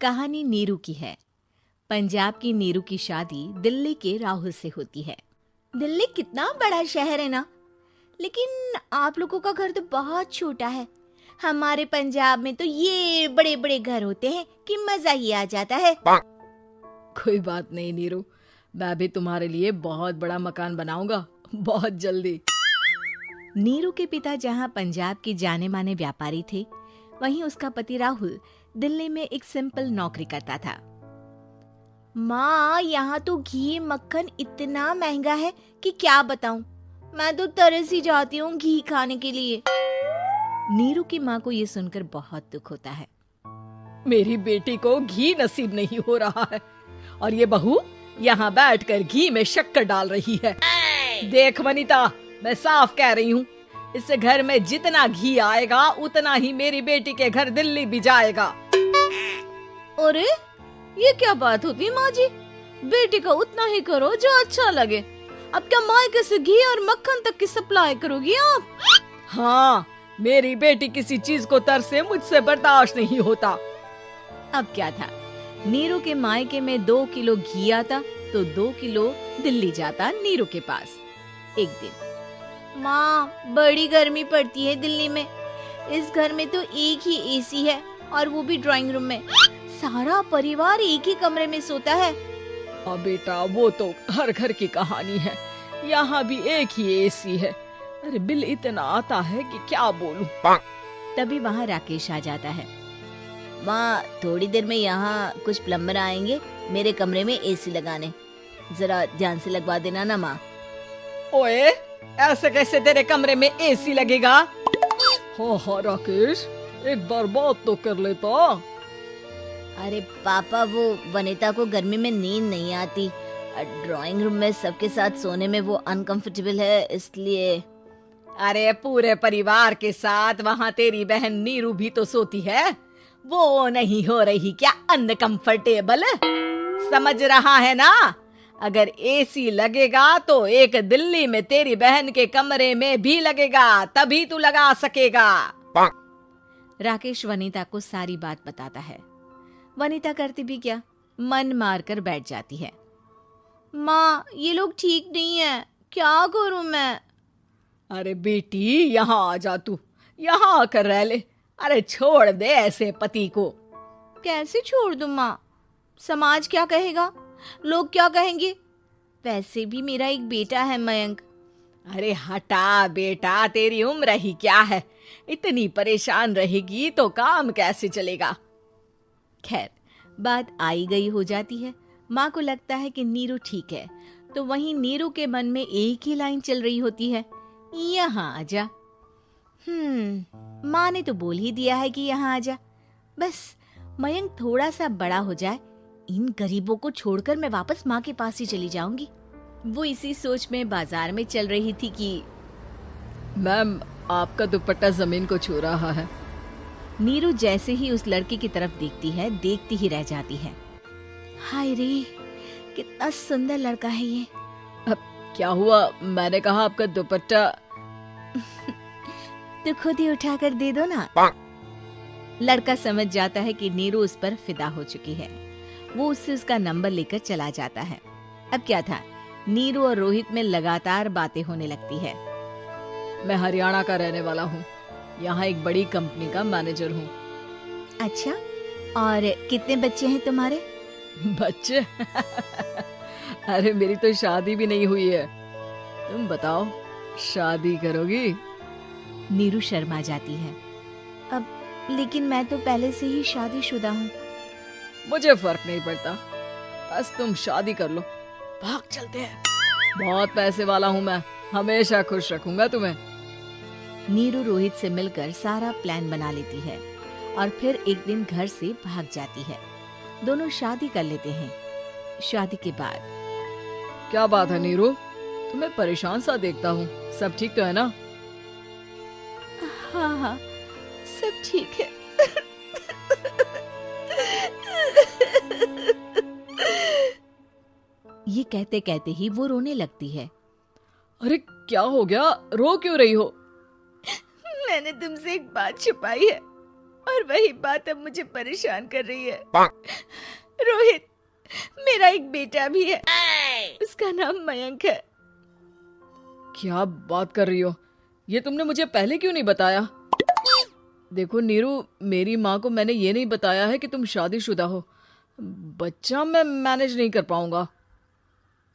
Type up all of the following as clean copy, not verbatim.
कहानी नीरू की है। पंजाब की नीरू की शादी दिल्ली के राहुल से होती है। दिल्ली कितना बड़ा शहर है ना, लेकिन आप लोगों का घर तो बहुत छोटा है। हमारे पंजाब में तो ये बड़े बड़े घर होते हैं कि मजा ही आ जाता है। कोई बात नहीं नीरू, मैं भी तुम्हारे लिए बहुत बड़ा मकान बनाऊंगा बहुत जल्दी। नीरू के पिता जहाँ पंजाब के जाने माने व्यापारी थे, वहीं उसका पति राहुल दिल्ली में एक सिंपल नौकरी करता था। माँ, यहाँ तो घी मक्खन इतना महंगा है कि क्या बताऊं। मैं तो तरस ही जाती हूँ घी खाने के लिए। नीरू की माँ को ये सुनकर बहुत दुख होता है। मेरी बेटी को घी नसीब नहीं हो रहा है और ये बहू यहाँ बैठकर घी में शक्कर डाल रही है। देख वनिता, मैं साफ कह रही हूँ, इस घर में जितना घी आएगा उतना ही मेरी बेटी के घर दिल्ली भी जाएगा। अरे ये क्या बात होती है माँ जी? बेटी का उतना ही करो जो अच्छा लगे। अब क्या मायके से घी और मक्खन तक की सप्लाई करोगी आप? हाँ, मेरी बेटी किसी चीज को तरसे मुझसे बर्दाश्त नहीं होता। अब क्या था, नीरू के मायके में 2 किलो घी आता तो 2 किलो दिल्ली जाता नीरू के पास। एक दिन, माँ बड़ी गर्मी पड़ती है दिल्ली में। इस घर में तो एक ही एसी है और वो भी ड्राइंग रूम में। सारा परिवार एक ही कमरे में सोता है। बेटा, वो तो हर घर की कहानी है। यहाँ भी एक ही एसी है। अरे बिल इतना आता है कि क्या बोलूं। तभी वहाँ राकेश आ जाता है। माँ, थोड़ी देर में यहाँ कुछ प्लम्बर आएंगे मेरे कमरे में एसी लगाने। जरा ध्यान से लगवा देना ना माँ। ओए, ऐसे कैसे तेरे कमरे में एसी लगेगा? हाँ राकेश, एक बार बात तो कर लेता। अरे पापा, वो वनिता को गर्मी में नींद नहीं आती। ड्राइंग रूम में सबके साथ सोने में वो अनकंफर्टेबल है, इसलिए। अरे पूरे परिवार के साथ वहाँ तेरी बहन नीरू भी तो सोती है। वो नहीं हो रही क्या अनकंफर्टेबल? समझ रहा है ना? अगर एसी लगेगा तो एक दिल्ली में तेरी बहन के कमरे में भी लगेगा, तभी तू लगा सकेगा। राकेश वनिता को सारी बात बताता है। वनिता करती भी क्या, मन मार कर बैठ जाती है। माँ, ये लोग ठीक नहीं है, क्या करूं मैं? अरे बेटी, यहाँ आ जा, तू यहाँ आकर रह ले। अरे छोड़ दे ऐसे पति को। कैसे छोड़ दूं माँ? समाज क्या कहेगा, लोग क्या कहेंगे? वैसे भी मेरा एक बेटा है मयंक। अरे हटा बेटा, तेरी उम्र ही क्या है, इतनी परेशान रहेगी तो काम कैसे चलेगा। खैर, बात आई गई हो जाती है। माँ को लगता है कि नीरू ठीक है, तो वहीं नीरू के मन में एक ही लाइन चल रही होती है, यहाँ आजा। माँ ने तो बोल ही दिया है कि यहाँ आजा। बस मयंक थोड़ा सा बड़ा हो जाए, इन गरीबों को छोड़कर मैं वापस माँ के पास ही चली जाऊंगी। वो इसी सोच में बाजार में चल रही थी कि मैम, आपका दुपट्टा जमीन को छू रहा है। नीरू जैसे ही उस लड़के की तरफ देखती है, देखती ही रह जाती है। हाय रे, कितना सुंदर लड़का है ये। अब क्या हुआ? मैंने कहा आपका दुपट्टा। तो खुद ही उठा कर दे दो ना। लड़का समझ जाता है कि नीरू उस पर फिदा हो चुकी है। वो उससे उसका नंबर लेकर चला जाता है। अब क्या था, नीरू और रोहित में लगातार बातें होने लगती है। मैं हरियाणा का रहने वाला हूँ, यहाँ एक बड़ी कंपनी का मैनेजर हूँ। अच्छा, और कितने बच्चे हैं तुम्हारे? बच्चे? अरे मेरी तो शादी भी नहीं हुई है। तुम बताओ, शादी करोगी? नीरू शर्मा जाती है। अब लेकिन मैं तो पहले से ही शादीशुदा हूँ। मुझे फर्क नहीं पड़ता, बस तुम शादी कर लो, भाग चलते हैं। बहुत पैसे वाला हूँ मैं, हमेशा खुश रखूंगा तुम्हें। नीरू रोहित से मिलकर सारा प्लान बना लेती है और फिर एक दिन घर से भाग जाती है। दोनों शादी कर लेते हैं। शादी के बाद, क्या बात है नीरू, तुम्हें परेशान सा देखता हूँ, सब ठीक तो है ना? हाँ, सब ठीक है। ये कहते कहते ही वो रोने लगती है। अरे क्या हो गया, रो क्यों रही हो? मैंने तुमसे एक बात छुपाई है। और वही बात अब मुझे परेशान कर रही है। रोहित, मेरा एक बेटा भी है, उसका नाम मयंक है। क्या बात कर रही हो? ये तुमने मुझे पहले क्यों नहीं बताया? देखो नीरू, मेरी माँ को मैंने ये नहीं बताया है कि तुम शादीशुदा हो। बच्चा मैं मैनेज नहीं कर पाऊंगा।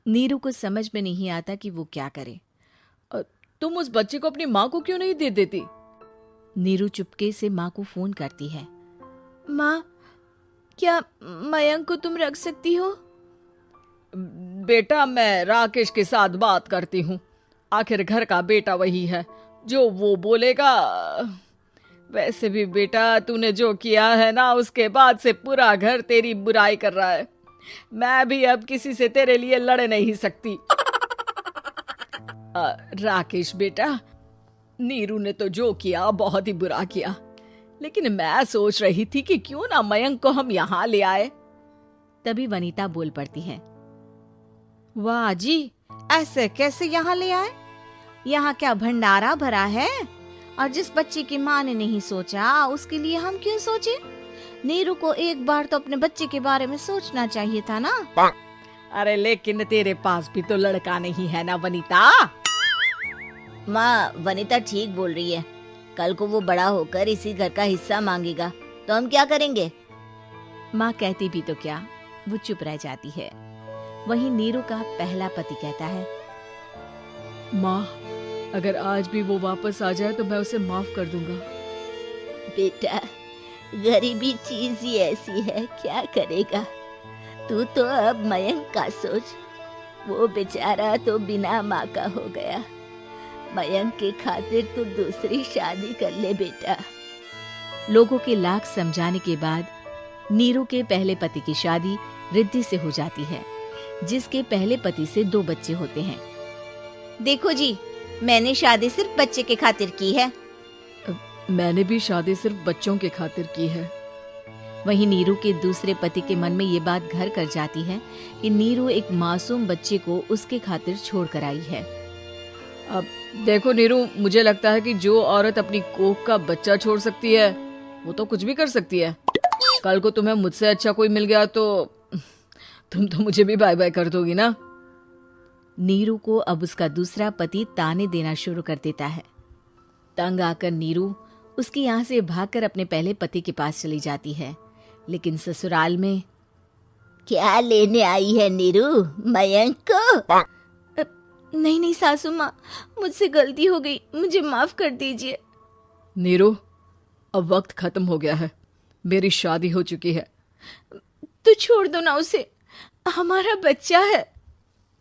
नीरू को समझ में नहीं आता कि वो क्या करे। तुम उस बच्चे को अपनी माँ को क्यों नहीं दे देती? नीरू चुपके से माँ को फोन करती है। माँ, क्या मयंक को तुम रख सकती हो? बेटा, मैं राकेश के साथ बात करती हूँ। आखिर घर का बेटा वही है, जो वो बोलेगा। वैसे भी बेटा, तूने जो किया है ना, उसके बाद से पूरा घर तेरी बुराई कर रहा है। मैं भी अब किसी से तेरे लिए लड़ नहीं सकती। राकेश बेटा, नीरू ने तो जो किया बहुत ही बुरा किया, लेकिन मैं सोच रही थी कि क्यों ना मयंक को हम यहाँ ले आए। तभी वनीता बोल पड़ती है। वाह जी, ऐसे कैसे यहाँ ले आए? यहाँ क्या भंडारा भरा है? और जिस बच्चे की माँ ने नहीं सोचा, उसके लिए हम क्यों सोचे? नीरू को एक बार तो अपने बच्चे के बारे में सोचना चाहिए था ना। अरे लेकिन तेरे पास भी तो लड़का नहीं है ना वनीता। माँ, वनीता ठीक बोल रही है। कल को वो बड़ा होकर इसी घर का हिस्सा मांगेगा तो हम क्या करेंगे? माँ कहती भी तो क्या, वो चुप रह जाती है। वहीं नीरू का पहला पति कहता है। माँ, अगर आज भी वो वापस आ जाए तो मैं उसे माफ कर दूंगा। बेटा, गरीबी चीज ही ऐसी है, क्या करेगा? तू तो अब मयंक का सोच। वो बेचारा तो बिना माँ का हो गया। मयंक के खातिर तू दूसरी शादी कर ले बेटा। लोगों के लाख समझाने के बाद नीरू के पहले पति की शादी रिद्धि से हो जाती है, जिसके पहले पति से 2 बच्चे होते हैं। देखो जी, मैंने शादी सिर्फ बच्चे के खातिर की है। मैंने भी शादी सिर्फ बच्चों के खातिर की है। वहीं नीरू के दूसरे पति के मन में ये बात घर कर जाती है कि नीरू एक मासूम बच्चे को उसके खातिर छोड़ कर आई है। अब देखो नीरू, मुझे लगता है कि जो औरत अपनी कोख का बच्चा छोड़ सकती है, वो तो कुछ भी कर सकती है। कल को तुम्हें मुझसे अच्छा कोई मिल गया तो तुम तो मुझे भी बाय बाय कर दोगी ना। नीरू को अब उसका दूसरा पति ताने देना शुरू कर देता है। तंग आकर नीरू उसके यहाँ से भागकर अपने पहले पति के पास चली जाती है, लेकिन ससुराल में क्या लेने आई है नीरू, मयंक को? नहीं नहीं सासू माँ, मुझसे गलती हो गई, मुझे माफ कर दीजिए। नीरू, अब वक्त खत्म हो गया है, मेरी शादी हो चुकी है। तो छोड़ दो ना उसे, हमारा बच्चा है।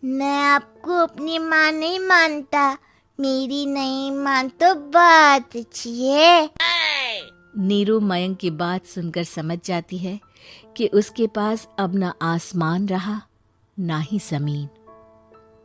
मैं आपको अपनी माँ नहीं मानता। मेरी नहीं मान तो बात अच्छी है। नीरू मयंक की बात सुनकर समझ जाती है कि उसके पास अब ना आसमान रहा, ना ही जमीन।